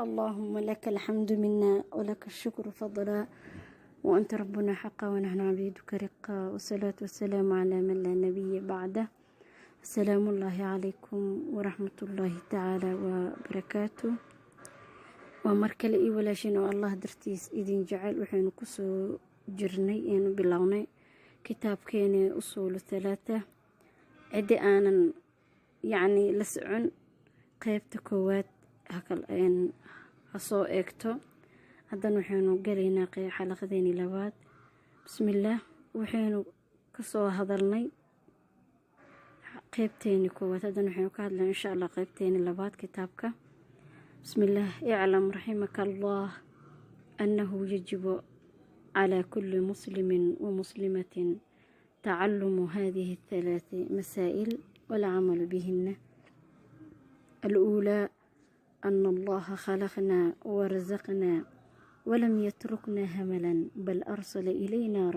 اللهم لك الحمد منا ولك الشكر فضلا وأنت ربنا حقا ونحن عبيدك رقا، والصلاة والسلام على من لا نبي بعده. السلام الله عليكم ورحمة الله تعالى وبركاته. ومركل إي ولا شيء الله درتيس إذن جعل وحين كسو جرني إنه بلوني كتاب كيني أصول الثلاثة عدي آنا يعني لسعن قيبت كوات هكال إن هصو إكتو هذا وحينو قلينا حلقة ذيني لباد. بسم الله. وحينو كسو هذلني قيبتيني كوات هذا وحينو كهدلا إن شاء الله قيبتيني لباد كتابك. بسم الله. اعلم رحمك الله أنه يجب على كل مسلم ومسلمة تعلم هذه الثلاث مسائل والعمل بهن. الأولى أن الله خلقنا ورزقنا ولم يتركنا هملا، بل أرسل إلينا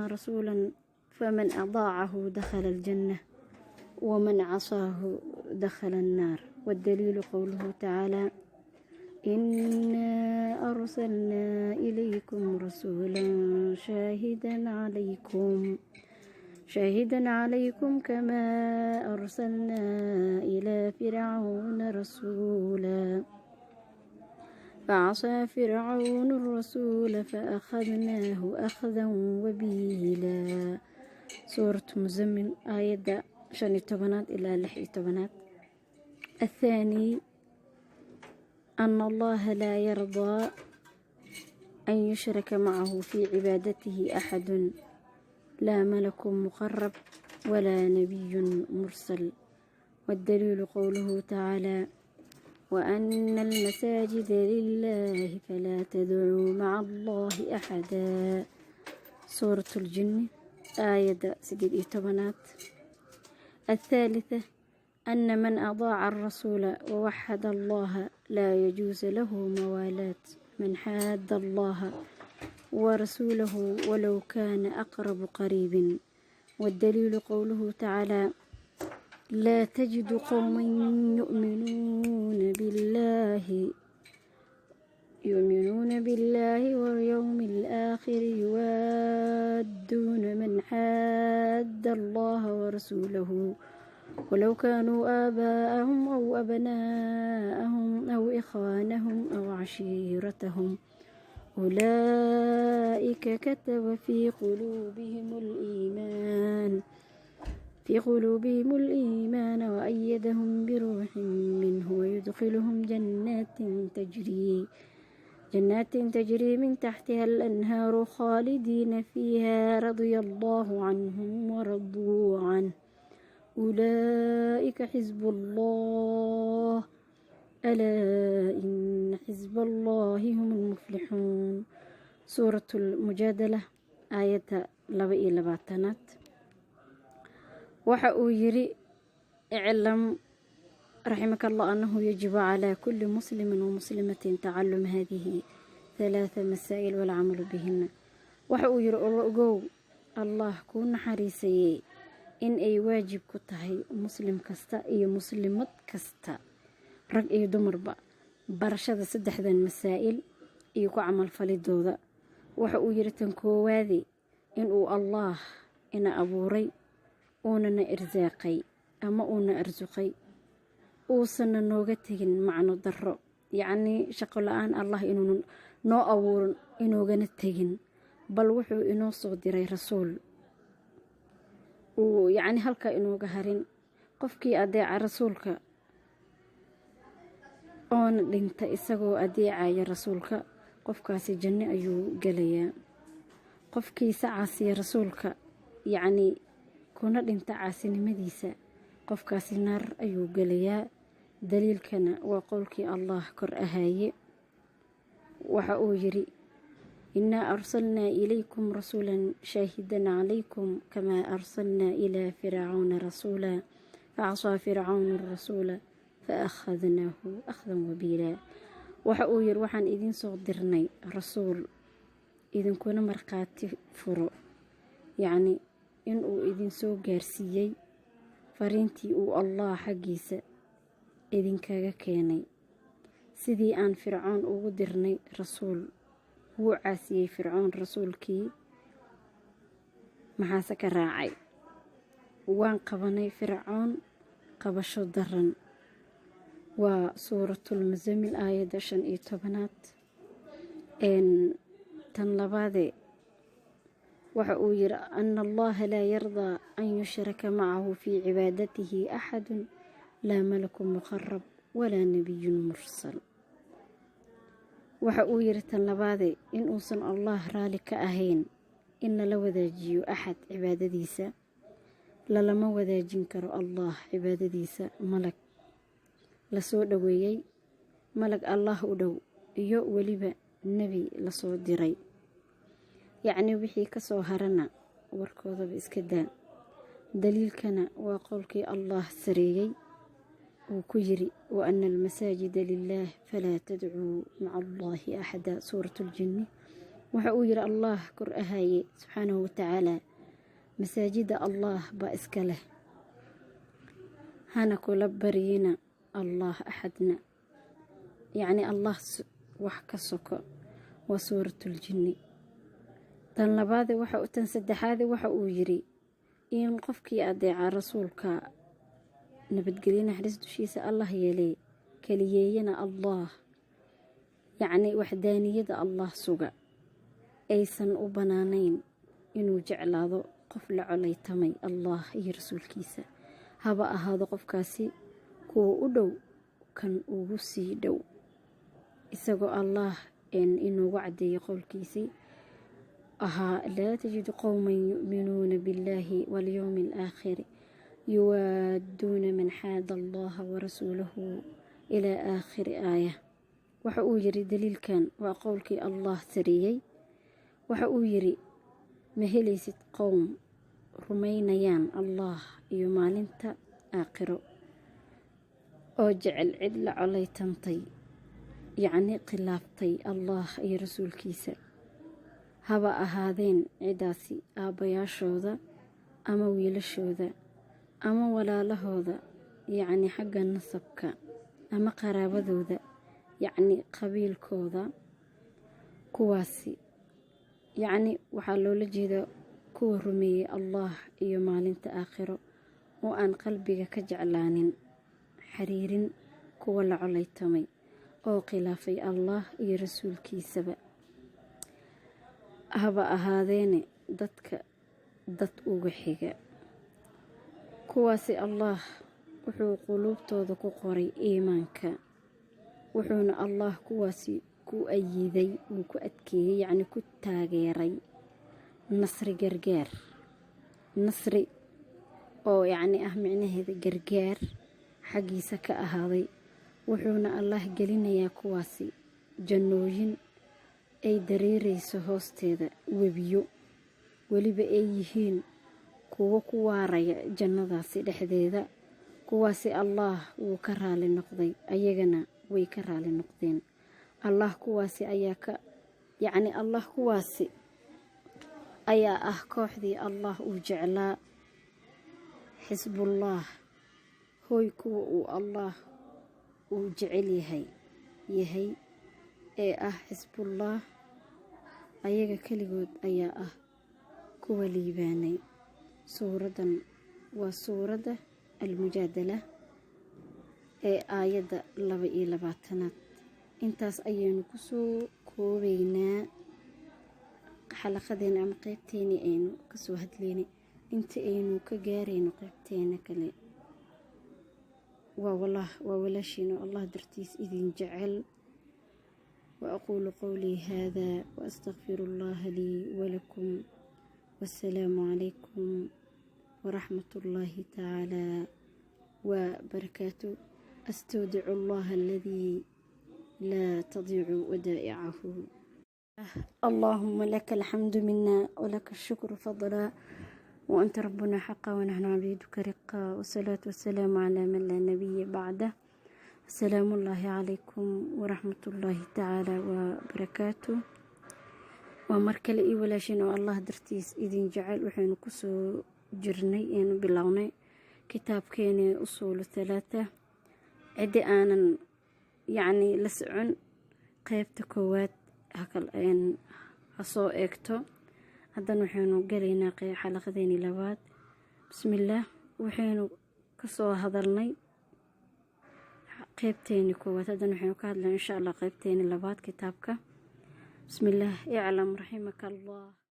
رسولا فمن أضاعه دخل الجنة ومن عصاه دخل النار. والدليل قوله تعالى: إنا أرسلنا إليكم رسولا شاهدا عليكم كما أرسلنا إلى فرعون رسولا فعصى فرعون الرسول فأخذناه أخذا وبيلا. سورة مزمل آية 5 إلى 6. الثاني أن الله لا يرضى أن يشرك معه في عبادته أحد، لا ملك مقرب ولا نبي مرسل. والدليل قوله تعالى: وأن المساجد لله فلا تدعوا مع الله أحدا. سورة الجن آية 6. الثالثة أن من أضاع الرسول ووحد الله لا يجوز له موالاة من حاد الله ورسوله ولو كان أقرب قريب. والدليل قوله تعالى: لا تجد قوما يؤمنون بالله واليوم الآخر يوادون من حاد الله ورسوله ولو كانوا آباءهم أو أبناءهم أو إخوانهم أو عشيرتهم أولئك كتب في قلوبهم الإيمان وأيدهم بروح منه ويدخلهم جنات تجري من تحتها الأنهار خالدين فيها رضي الله عنهم ورضوا عنه أولئك حزب الله ألا إن حزب الله هم المفلحون. سورة المجادلة آية 22. وحأو يري: اعلم رحمك الله أنه يجب على كل مسلم ومسلمة تعلم هذه 3 مسائل والعمل بهن. وحأو يري أقو الله كون حريسي in ay waajib ku tahay muslim kasta iyo muslimad kasta, rag iyo dumarba, barashada 3 masaa'il iyo ku camal falidooda. waxa uu yiri tan koowaadi inuu Allah ina abuuray uuna irsaaqay ama uuna arsuqay uusan nooga tagin macno darro, yacni shaqo la'aan Allah inuu noo abuurin inoogana tagin, bal wuxuu inoo soo diray rasuul يعني هلكا إنو قهرين قفكي أديع رسولك أون لنت إساقو أديع يا رسولك قفكاسي جنة أيو قليا قفكي سعاسي رسولك يعني كونا لنت عاسين مديسة قفكاسي نار أيو قليا. دليل كان وقولك الله كر أهاي وحاو يري: إنا أرسلنا إليكم رسولا شاهدا عليكم كما أرسلنا إلى فرعون رسولا فعصى فرعون الرسول فأخذناه أخذا وبيلا. وحأو يروحان إذن صدرني رسول إذن كنا مرقاتي فرو، يعني إنو إذن سو قارسيي فرينتي الله حقيسة idinkaga keenay sidii aan fircoon ugu dirnay rasuul wuu caasiyey fircoon rasuulkii maxaase ka raacay waan qabanay fircoon qabasho daran waa suuratul muzammil aayadda 15 tan labaade waxa uu yiri anna allaha laa yardaa an yushraka macahu fii cibaadatihi axadun laa malakun muqarab walaa nabiyun mursal waxa uu yiri tan labaade in uusan allah raali ka ahayn in la wadaajiyo axad cibaadadiisa lalama wadaajin karo allah cibaadadiisa malag la soo dhaweeyay malag allah u dhow iyo weliba nebi la soo diray yacni wixii ka soo harana warkoodaba iska daa daliilkana waa qowlkii allah sareeyay uu ku yiri wa anna almasaajida lillaah falaa tadcuu maca allaahi axada suuratul jinni waxa uu yiri allah kor ahaaye subxaanahu watacaala masaajida allah baa iska leh hana kula baryina allah axadna yacni allah wax ka soko waa suuratul jinni tan labaade tan saddexaade waxa uu yiri in qofkii adeeca rasuulka nabadgelyo naxariis dushiisa allah yeelay kaliyeeyana allah yacni waxdaaniyada allah suga aysan u banaanayn inuu jeclaado qof la colaytamay allah iyo rasuulkiisa haba ahaado qofkaasi kuwa u dhow kan ugu sii dhow isagoo allah inoogu cadeeyay qowlkiisii ahaa laa tajidu qowman yu'minuuna billaahi walyowmi alaakhiri yuwaaduuna man xaada allaha warasuulahu ilaa aakhiri aaya waxa uu yiri daliilkan waa qowlkii allah sareeyey waxa uu yiri ma helaysid qowm rumaynayaan allah iyo maalinta aakhiro oo jecel cid la colaytantay yacni khilaaftay allah iyo rasuulkiisa haba ahaadeen cidaasi aabbayaashooda ama wiilashooda ama walaalahooda yacni xagga nasabka ama qaraabadooda yacni qabiilkooda kuwaasi yacni waxaa loola jeedaa kuwa rumeeyey allah iyo maalinta aakhiro oo aan qalbiga ka jeclaanin xiriirin kuwa la colaytamay oo khilaafay allah iyo rasuulkiisaba haba ahaadeene dadka dad uga xiga kuwaasi allah wuxuu quluubtooda ku qoray iimaanka wuxuuna allah kuwaasi ku ayiday uu ku adkeeyey yacni ku taageeray nasri gargaar nasri oo yacni ah micnaheeda gargaar xaggiisa ka ahaaday wuxuuna allah gelinayaa kuwaasi jannooyin ay dareerayso hoosteeda webiyo weliba ay yihiin kuwo ku waaraya jannadaasi dhexdeeda kuwaasi allah wuu ka raali noqday ayagana way ka raali noqdeen allah kuwaasi ayaa ah kooxdii allah uu jeclaa xisbullah hooy kuwa uu allah uu jecel yahay ee ah xisbullah ayaga keligood ayaa ah kuwa liibaanay suuradan waa suuradda almujaadala ee aayadda 22 intaas ayaynu kusoo koobaynaa xalaqadeena ama qaybteeni aynu kasoo hadlaynay inta aynu ka gaarayno qaybteena kale waa walaashiina allah dartiis idin jecel وأقول قولي هذا وأستغفر الله لي ولكم والسلام عليكم ورحمة الله تعالى وبركاته أستودع الله الذي لا تضيع ودائعه اللهم لك الحمد منا ولك الشكر فضلا وأنت ربنا حقا ونحن عبيدك رقا والصلاة والسلام على من لا نبي بعده السلام الله عليكم ورحمة الله تعالى وبركاته ومركل إي ولاشين الله درتيس إذن جعل وحين كسو جرني إن بلغني كتاب كان أصول 3 عدي آنا يعني لسعن قيبت كوات هكال إن أصو إكتو هذا نحن قلينا حلقة ذيني لبات بسم الله وحين كسو هذرني قيبتين كوات هذا نحن كادل إن شاء الله قيبتين لبات كتابك بسم الله اعلم رحمك الله.